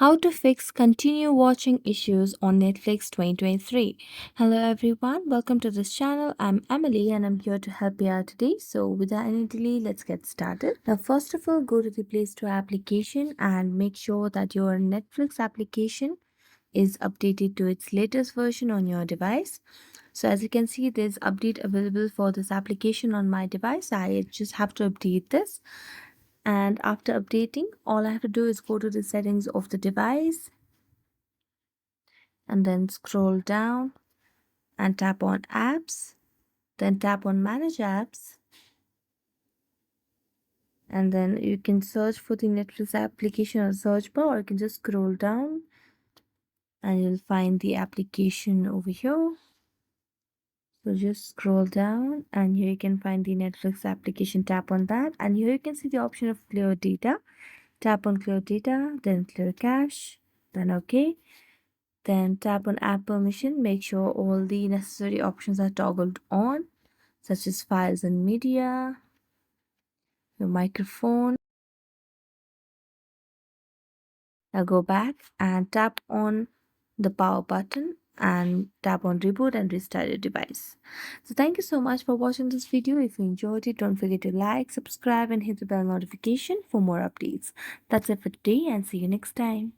How to fix continue watching issues on Netflix 2023. Hello everyone, welcome to this channel. I'm Emily and I'm here to help you out today. So without any delay, let's get started. Now first of all, go to the Play Store application and make sure that your Netflix application is updated to its latest version on your device. So as you can see, there's update available for this application on my device. I just have to update this. And after updating, all I have to do is go to the settings of the device and then scroll down and tap on apps, then tap on manage apps, and then you can search for the Netflix application on search bar, or you can just scroll down and you'll find the application over here. So just scroll down and here you can find the Netflix application. Tap on that and here you can see the option of clear data. Tap on clear data, then clear cache, then okay. Then tap on app permission. Make sure all the necessary options are toggled on, such as files and media, your microphone. Now go back and tap on the power button and tap on reboot and restart your device. So thank you so much for watching this video. If you enjoyed it, don't forget to like, subscribe and hit the bell notification for more updates. That's it for today and see you next time.